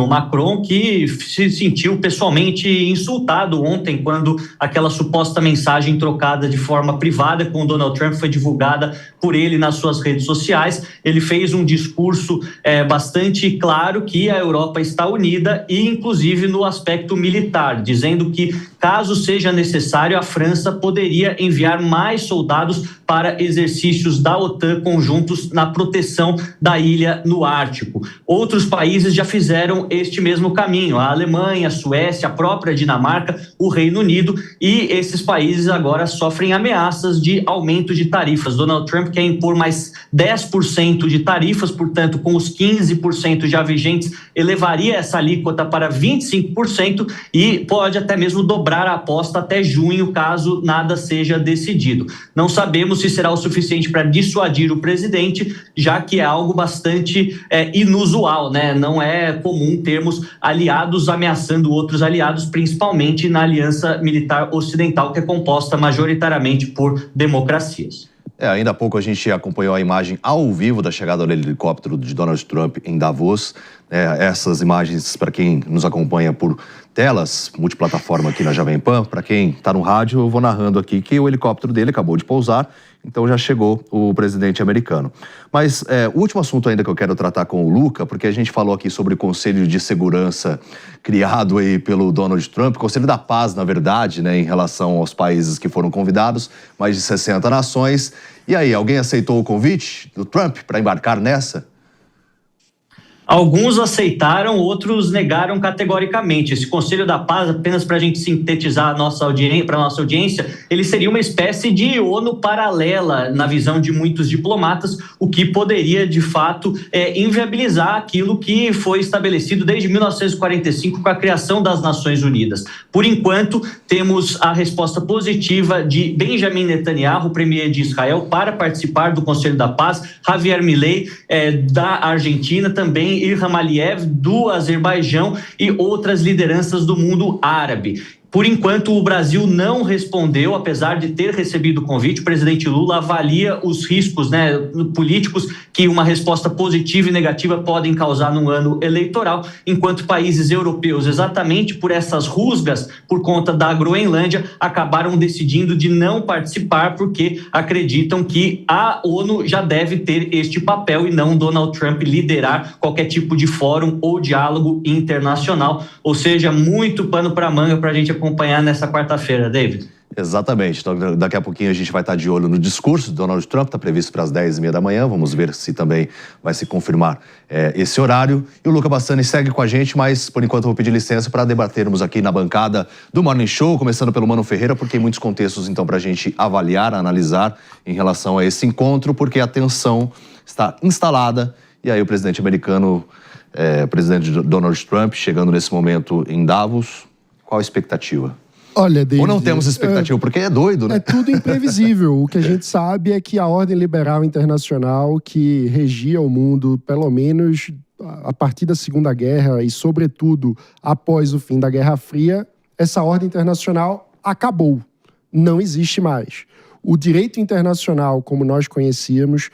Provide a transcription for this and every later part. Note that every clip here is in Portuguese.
mesmo Macron, que se sentiu pessoalmente insultado ontem quando aquela suposta mensagem trocada de forma privada com o Donald Trump foi divulgada por ele nas suas redes sociais. Ele fez um discurso bastante claro que a Europa está unida e inclusive no aspecto militar, dizendo que caso seja necessário, a França poderia enviar mais soldados para exercícios da OTAN conjuntos na proteção da ilha no Ártico. Outros países já fizeram este mesmo caminho, a Alemanha, a Suécia, a própria Dinamarca, o Reino Unido, e esses países agora sofrem ameaças de aumento de tarifas. Donald Trump quer impor mais 10% de tarifas, portanto, com os 15% já vigentes, elevaria essa alíquota para 25% e pode até mesmo dobrar a aposta até junho, caso nada seja decidido. Não sabemos se será o suficiente para dissuadir o presidente, já que é algo bastante inusual, né? Não é comum termos aliados ameaçando outros aliados, principalmente na aliança militar ocidental, que é composta majoritariamente por democracias. Ainda há pouco a gente acompanhou a imagem ao vivo da chegada do helicóptero de Donald Trump em Davos. Essas imagens, para quem nos acompanha por telas, multiplataforma aqui na Jovem Pan, para quem está no rádio, eu vou narrando aqui que o helicóptero dele acabou de pousar, então já chegou o presidente americano. Mas o último assunto ainda que eu quero tratar com o Luca, porque a gente falou aqui sobre o Conselho de Segurança criado aí pelo Donald Trump, Conselho da Paz, na verdade, né, em relação aos países que foram convidados, mais de 60 nações. E aí, alguém aceitou o convite do Trump para embarcar nessa? Alguns aceitaram, outros negaram categoricamente. Esse Conselho da Paz, apenas para a gente sintetizar para a nossa audiência, ele seria uma espécie de ONU paralela na visão de muitos diplomatas, o que poderia, de fato, inviabilizar aquilo que foi estabelecido desde 1945 com a criação das Nações Unidas. Por enquanto, temos a resposta positiva de Benjamin Netanyahu, premier de Israel, para participar do Conselho da Paz, Javier Milei, da Argentina, também Ilham Aliyev, do Azerbaijão, e outras lideranças do mundo árabe. Por enquanto, o Brasil não respondeu, apesar de ter recebido o convite. O presidente Lula avalia os riscos, né, políticos que uma resposta positiva e negativa podem causar num ano eleitoral, enquanto países europeus, exatamente por essas rusgas, por conta da Groenlândia, acabaram decidindo de não participar porque acreditam que a ONU já deve ter este papel e não Donald Trump liderar qualquer tipo de fórum ou diálogo internacional. Ou seja, muito pano para manga para a gente acompanhar nessa quarta-feira, David. Exatamente. Então, daqui a pouquinho a gente vai estar de olho no discurso do Donald Trump, está previsto para as 10h30 da manhã. Vamos ver se também vai se confirmar esse horário. E o Luca Bassani segue com a gente, mas por enquanto eu vou pedir licença para debatermos aqui na bancada do Morning Show, começando pelo Mano Ferreira, porque tem muitos contextos então para a gente avaliar, analisar em relação a esse encontro, porque a tensão está instalada e aí o presidente americano, o presidente Donald Trump, chegando nesse momento em Davos. Qual a expectativa? Olha, David, ou não temos expectativa, porque é doido, né? É tudo imprevisível. O que a gente sabe é que a ordem liberal internacional que regia o mundo, pelo menos a partir da Segunda Guerra e, sobretudo, após o fim da Guerra Fria, essa ordem internacional acabou. Não existe mais. O direito internacional, como nós conhecíamos,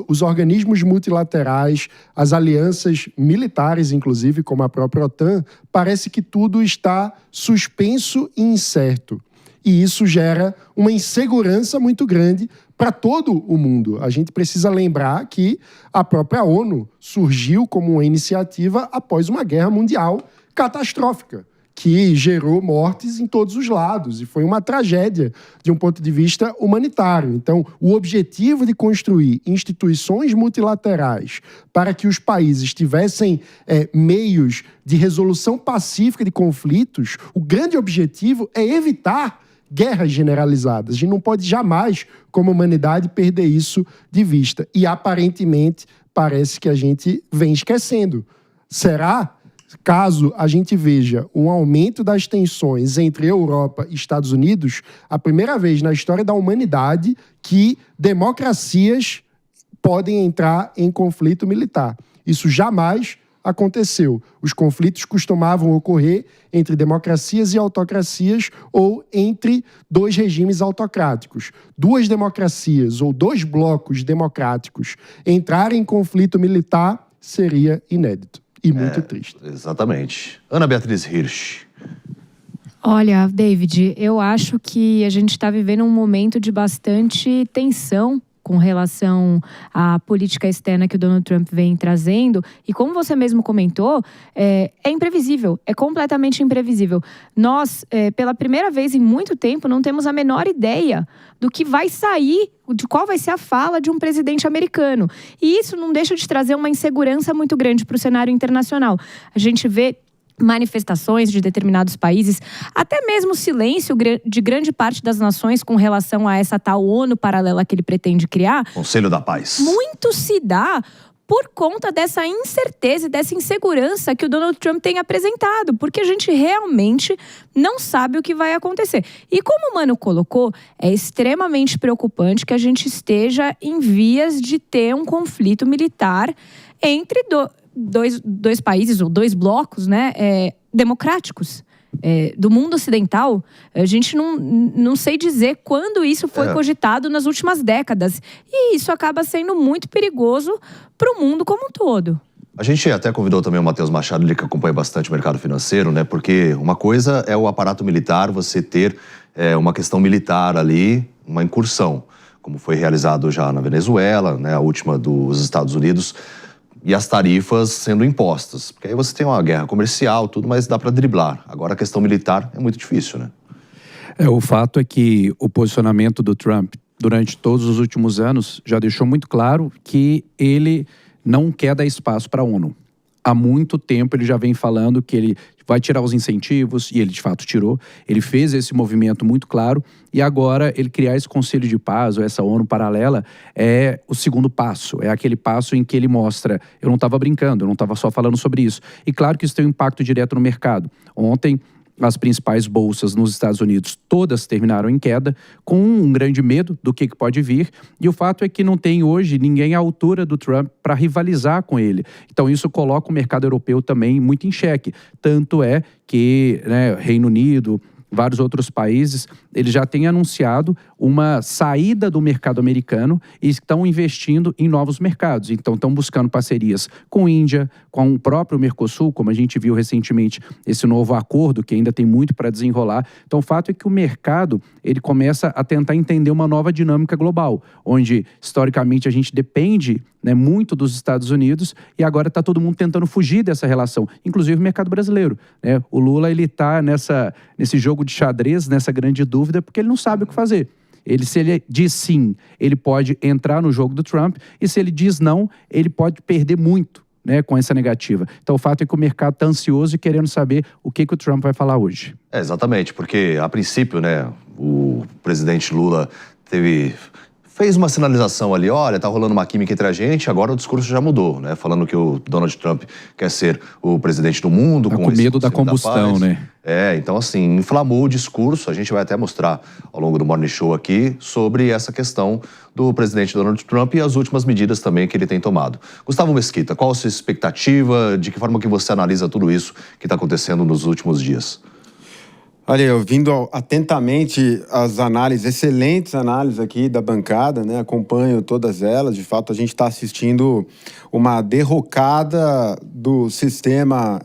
os organismos multilaterais, as alianças militares, inclusive, como a própria OTAN, parece que tudo está suspenso e incerto. E isso gera uma insegurança muito grande para todo o mundo. A gente precisa lembrar que a própria ONU surgiu como uma iniciativa após uma guerra mundial catastrófica, que gerou mortes em todos os lados e foi uma tragédia de um ponto de vista humanitário. Então, o objetivo de construir instituições multilaterais para que os países tivessem meios de resolução pacífica de conflitos, o grande objetivo é evitar guerras generalizadas. A gente não pode jamais, como humanidade, perder isso de vista. E, aparentemente, parece que a gente vem esquecendo. Será? Caso a gente veja um aumento das tensões entre Europa e Estados Unidos, a primeira vez na história da humanidade que democracias podem entrar em conflito militar. Isso jamais aconteceu. Os conflitos costumavam ocorrer entre democracias e autocracias ou entre dois regimes autocráticos. Duas democracias ou dois blocos democráticos entrarem em conflito militar seria inédito. e muito triste. Exatamente. Ana Beatriz Hirsch. Olha, David, eu acho que a gente está vivendo um momento de bastante tensão com relação à política externa que o Donald Trump vem trazendo. E como você mesmo comentou, é imprevisível, é completamente imprevisível. Nós, pela primeira vez em muito tempo, não temos a menor ideia do que vai sair, de qual vai ser a fala de um presidente americano. E isso não deixa de trazer uma insegurança muito grande para o cenário internacional. A gente vê manifestações de determinados países, até mesmo silêncio de grande parte das nações com relação a essa tal ONU paralela que ele pretende criar. Conselho da Paz. Muito se dá por conta dessa incerteza e dessa insegurança que o Donald Trump tem apresentado, porque a gente realmente não sabe o que vai acontecer. E como o Mano colocou, é extremamente preocupante que a gente esteja em vias de ter um conflito militar entre dois países, ou dois blocos, né, democráticos. Do mundo ocidental, a gente não sei dizer quando isso foi cogitado nas últimas décadas. E isso acaba sendo muito perigoso para o mundo como um todo. A gente até convidou também o Matheus Machado, ele que acompanha bastante o mercado financeiro, né? Porque uma coisa é o aparato militar, você ter uma questão militar ali, uma incursão, como foi realizado já na Venezuela, né? A última dos Estados Unidos, e as tarifas sendo impostas. Porque aí você tem uma guerra comercial, tudo, mas dá para driblar. Agora a questão militar é muito difícil, né? O fato é que o posicionamento do Trump durante todos os últimos anos já deixou muito claro que ele não quer dar espaço para a ONU. Há muito tempo ele já vem falando que ele vai tirar os incentivos, e ele de fato tirou. Ele fez esse movimento muito claro, e agora ele criar esse Conselho de Paz, ou essa ONU paralela, é o segundo passo. É aquele passo em que ele mostra, eu não estava brincando, eu não estava só falando sobre isso. E claro que isso tem um impacto direto no mercado. Ontem, as principais bolsas nos Estados Unidos, todas terminaram em queda, com um grande medo do que pode vir. E o fato é que não tem hoje ninguém à altura do Trump para rivalizar com ele. Então isso coloca o mercado europeu também muito em xeque. Tanto é que, né, Reino Unido, vários outros países, eles já têm anunciado uma saída do mercado americano e estão investindo em novos mercados. Então, estão buscando parcerias com a Índia, com o próprio Mercosul, como a gente viu recentemente, esse novo acordo que ainda tem muito para desenrolar. Então, o fato é que o mercado, ele começa a tentar entender uma nova dinâmica global, onde, historicamente, a gente depende, né, muito dos Estados Unidos, e agora está todo mundo tentando fugir dessa relação, inclusive o mercado brasileiro, né? O Lula, ele está nesse jogo de xadrez, nessa grande dúvida, porque ele não sabe o que fazer. Se ele diz sim, ele pode entrar no jogo do Trump, e se ele diz não, ele pode perder muito, né, com essa negativa. Então o fato é que o mercado está ansioso e querendo saber o que o Trump vai falar hoje. Exatamente, porque a princípio, né, o presidente Lula fez uma sinalização ali, olha, tá rolando uma química entre a gente, agora o discurso já mudou, né? Falando que o Donald Trump quer ser o presidente do mundo. Tá com medo da combustão, né? Então assim, inflamou o discurso, a gente vai até mostrar ao longo do Morning Show aqui sobre essa questão do presidente Donald Trump e as últimas medidas também que ele tem tomado. Gustavo Mesquita, qual a sua expectativa, de que forma que você analisa tudo isso que está acontecendo nos últimos dias? Olha, ouvindo atentamente as análises, excelentes análises aqui da bancada, né? Acompanho todas elas. De fato, a gente está assistindo uma derrocada do sistema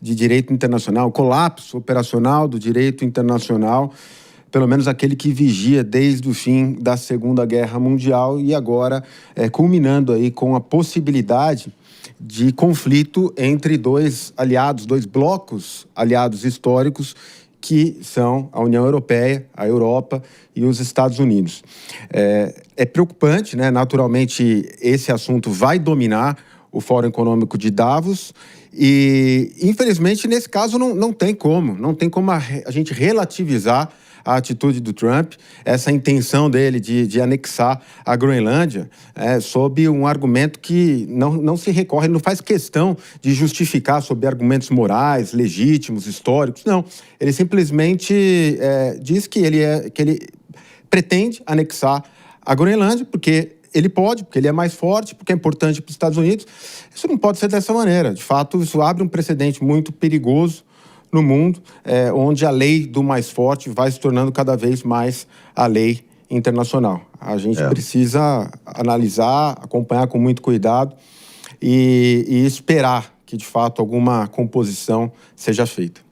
de direito internacional, colapso operacional do direito internacional, pelo menos aquele que vigia desde o fim da Segunda Guerra Mundial, e agora culminando aí com a possibilidade de conflito entre dois aliados, dois blocos aliados históricos, que são a União Europeia, a Europa e os Estados Unidos. É preocupante, né? Naturalmente, esse assunto vai dominar o Fórum Econômico de Davos e, infelizmente, nesse caso não tem como a gente relativizar a atitude do Trump, essa intenção dele de anexar a Groenlândia, sob um argumento que não se recorre, ele não faz questão de justificar sob argumentos morais, legítimos, históricos, não. Ele simplesmente diz que ele pretende anexar a Groenlândia, porque ele pode, porque ele é mais forte, porque é importante para os Estados Unidos. Isso não pode ser dessa maneira. De fato, isso abre um precedente muito perigoso no mundo, onde a lei do mais forte vai se tornando cada vez mais a lei internacional. A gente precisa analisar, acompanhar com muito cuidado e esperar que de fato alguma composição seja feita.